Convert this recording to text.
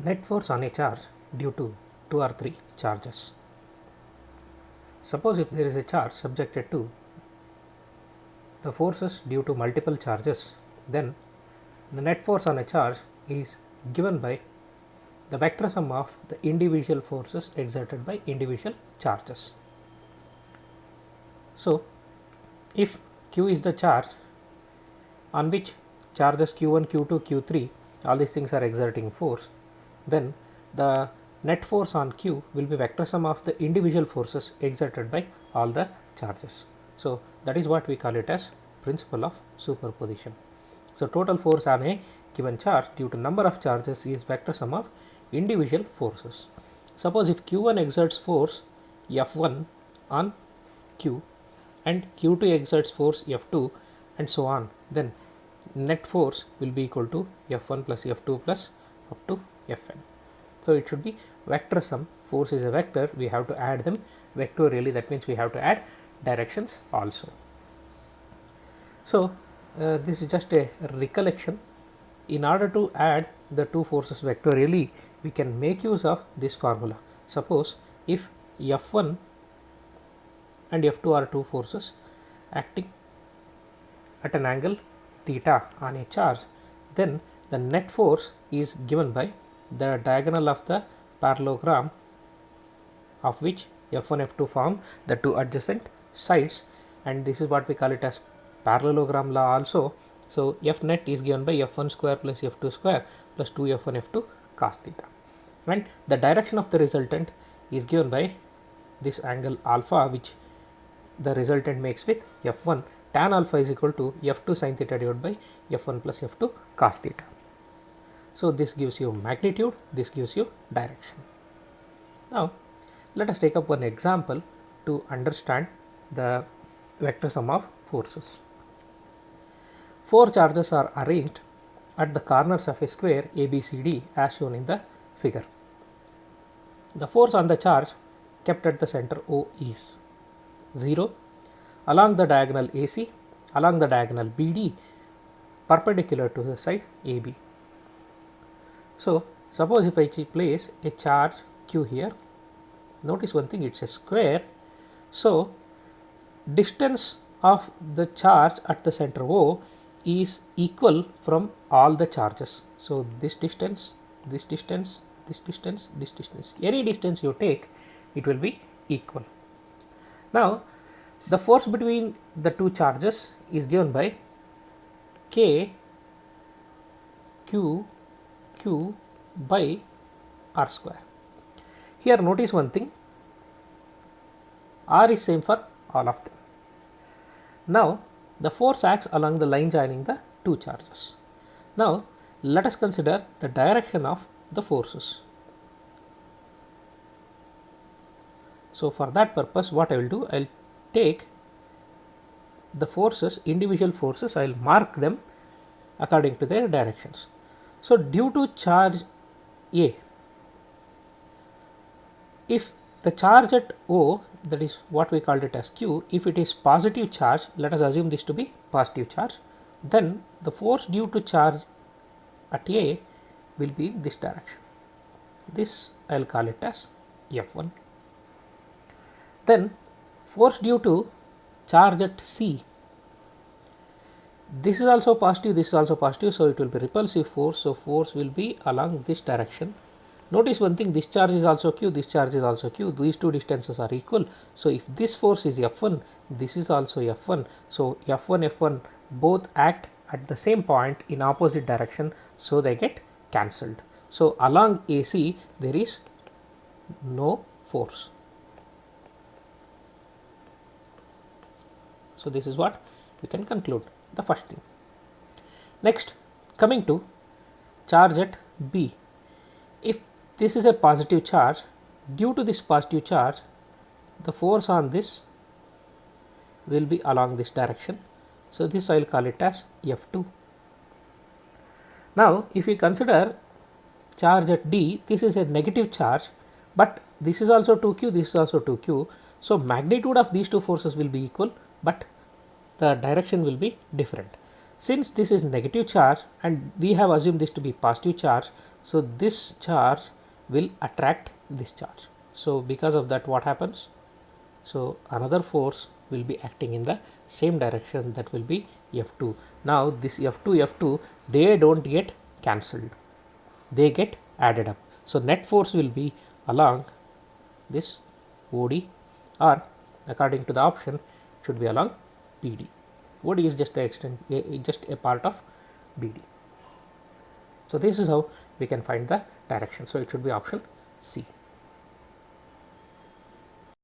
Net force on a charge due to 2 or 3 charges. Suppose if there is a charge subjected to the forces due to multiple charges, then the net force on a charge is given by the vector sum of the individual forces exerted by individual charges. So, if Q is the charge on which charges Q1, Q2, Q3, all these things are exerting force, then the net force on Q will be vector sum of the individual forces exerted by all the charges. So, that is what we call it as principle of superposition. So, total force on a given charge due to number of charges is vector sum of individual forces. Suppose if Q1 exerts force F1 on Q and Q2 exerts force F2 and so on, then net force will be equal to F1 plus F2 plus up to Fn. So, it should be vector sum. Force is a vector, we have to add them vectorially, that means we have to add directions also. So, this is just a recollection. In order to add the two forces vectorially, we can make use of this formula. Suppose if F1 and F2 are two forces acting at an angle theta on a charge, then the net force is given by the diagonal of the parallelogram of which F1 F2 form the two adjacent sides, and this is what we call it as parallelogram law also. So, F net is given by F1 square plus F2 square plus 2 F1 F2 cos theta, and the direction of the resultant is given by this angle alpha which the resultant makes with F1 tan alpha is equal to F2 sin theta divided by F1 plus F2 cos theta. So, this gives you magnitude, this gives you direction. Now, let us take up one example to understand the vector sum of forces. 4 charges are arranged at the corners of a square ABCD as shown in the figure. The force on the charge kept at the center O is 0 along the diagonal AC, along the diagonal BD, perpendicular to the side AB. So, suppose if I place a charge Q here, notice one thing, it is a square. So, distance of the charge at the center O is equal from all the charges. So, this distance, this distance, this distance, this distance, any distance you take, it will be equal. Now, the force between the two charges is given by K Q Q by R square. Here notice one thing, R is same for all of them. Now, the force acts along the line joining the two charges. Now, let us consider the direction of the forces. So, for that purpose what I will do, I will take the forces, individual forces, I will mark them according to their directions. So, due to charge A, if the charge at O, that is what we called it as Q, if it is positive charge, let us assume this to be positive charge, then the force due to charge at A will be in this direction. This I will call it as F1. Then force due to charge at C, this is also positive, this is also positive, so it will be repulsive force. So, force will be along this direction. Notice one thing, this charge is also Q, this charge is also Q, these two distances are equal. So, if this force is F1, this is also F1. So, F1, F1 both act at the same point in opposite direction, so they get cancelled. So, along AC there is no force. So, this is what we can conclude, the first thing. Next, coming to charge at B. If this is a positive charge, due to this positive charge, the force on this will be along this direction. So, this I will call it as F2. Now, if we consider charge at D, this is a negative charge, but this is also 2Q, this is also 2Q. So, magnitude of these two forces will be equal, but the direction will be different. Since this is negative charge and we have assumed this to be positive charge, so this charge will attract this charge. So because of that, what happens? So another force will be acting in the same direction, that will be F2. Now this F2 they don't get cancelled, they get added up. So net force will be along this OD, or according to the option should be along BD. OD is just the extent, just a part of BD. So this is how we can find the direction. So it should be option C.